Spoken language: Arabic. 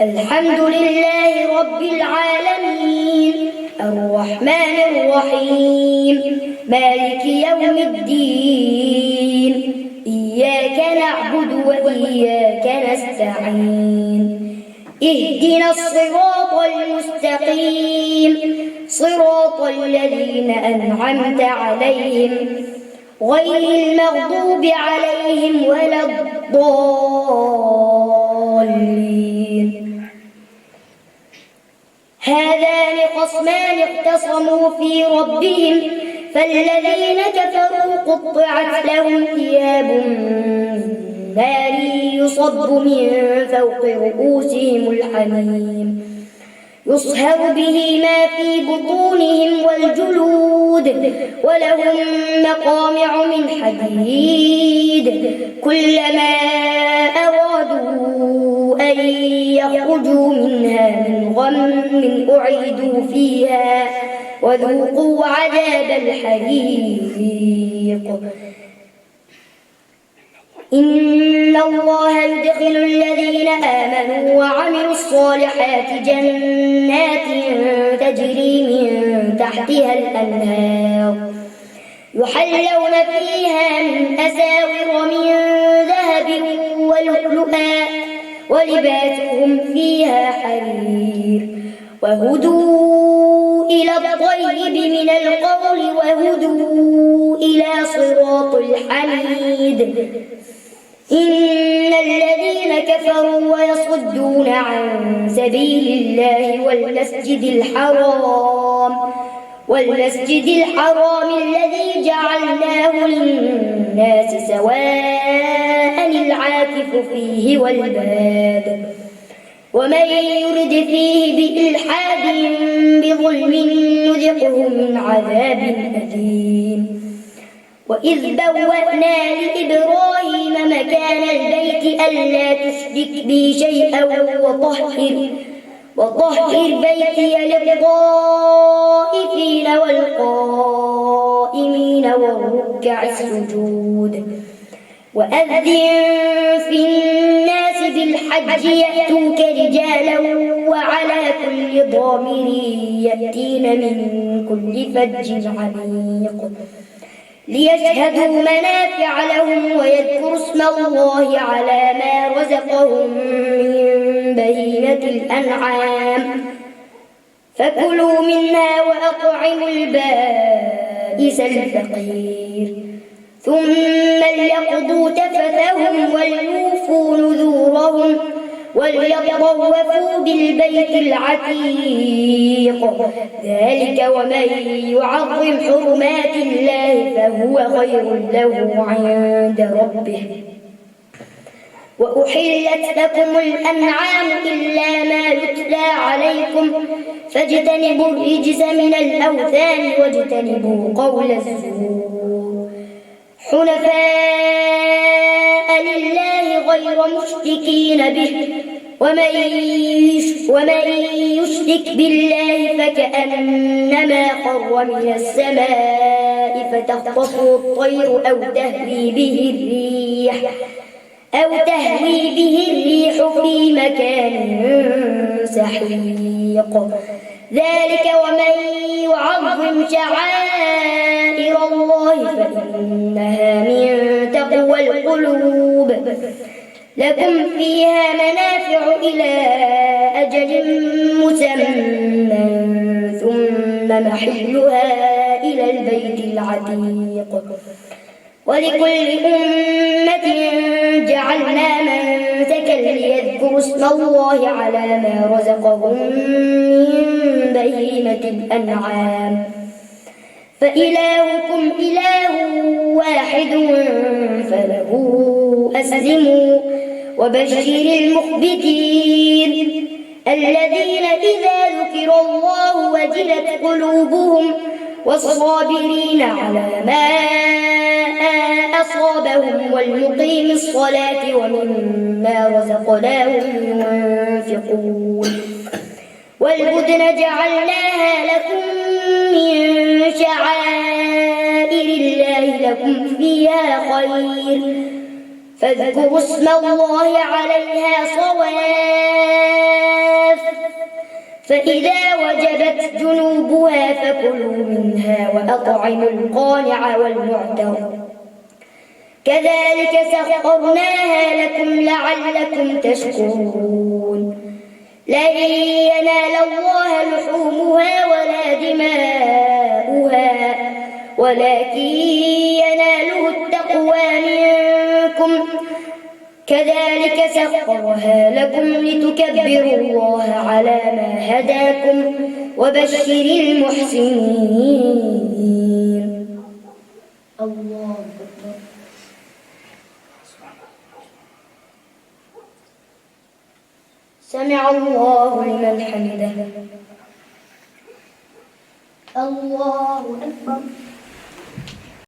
الحمد لله رب العالمين الرحمن الرحيم مالك يوم الدين إياك نعبد وإياك نستعين اهدنا الصراط المستقيم صراط الذين أنعمت عليهم غير المغضوب عليهم ولا الضالين. هذان خصمان اختصموا في ربهم فالذين كفروا قطعت لهم ثياب من نار يصب من فوق رؤوسهم الحميم يصهر به ما في بطونهم والجلود ولهم مقامع من حديد كلما أرادوا أن يخرجوا منها من غم أعيدوا فيها وذوقوا عذاب الحريق. إن الله يدخل الذين آمنوا وعملوا الصالحات جنات تجري من تحتها الأنهار يحلون فيها من أساور من ذهب ولؤلؤا ولباسهم فيها حرير وهدوا إلى الطيب من القول وهدوا إلى صراط الحميد. إن الذين كفروا ويصدون عن سبيل الله والمسجد الحرام الذي جعلناه للناس سواء العاكف فيه والباد ومن يرد فيه بإلحاد بظلم نذقه من عذاب أليم. وإذ بوأنا لإبراهيم مكان البيت ألا تشرك بي شيئا وطهر بيتي للطائفين والقائمين والركع السجود. وأذن في الناس بالحج يأتوك رجالا وعلى كل ضامر يأتين من كل فج عميق ليشهدوا منافع لهم ويذكروا اسم الله على ما رزقهم من بهيمة الأنعام فكلوا منها وأطعموا البائس الفقير ثم ليقضوا تفثهم وليوفوا نذورهم وليطوفوا بالبيت العتيق ذلك ومن يعظم حرمات الله فهو خير له عند ربه. وأحلت لكم الأنعام إلا ما يتلى عليكم فاجتنبوا الرجس من الأوثان واجتنبوا قول الزور حنفاء لله غير مشركين به ومن يشرك بالله فكأنما خر من السماء فتخطفه الطير أو تهوي به الريح في مكان سحيق ذلك ومن يعظم شعائر الله فإنها من تقوى القلوب. لكم فيها منافع إلى أجل مسمى ثم محلها إلى البيت العتيق. ولكل أمة جعلنا منسكا ليذكروا اسم الله على ما رزقهم من بهيمة الأنعام فإلهكم إله واحد فله أسلموا. وبشر المخبتين الذين إذا ذكر الله وجلت قلوبهم والصابرين على ما أصابهم والمقيم الصلاة ومما رزقناهم ينفقون. والبدن جعلناها لكم من شعائر الله لكم فيها خير فاذكروا اسم الله عليها صواف فإذا وجبت جنوبها فكلوا منها وأطعموا القانع والمعتر كذلك سخرناها لكم لعلكم تشكرون لن ينال الله لحومها ولا دماؤها ولكن يناله التقوى منكم كذلك سخرها لكم لتكبروا الله على ما هداكم وبشر المحسنين. الله أكبر. سمع الله لمن حمده. الله أكبر.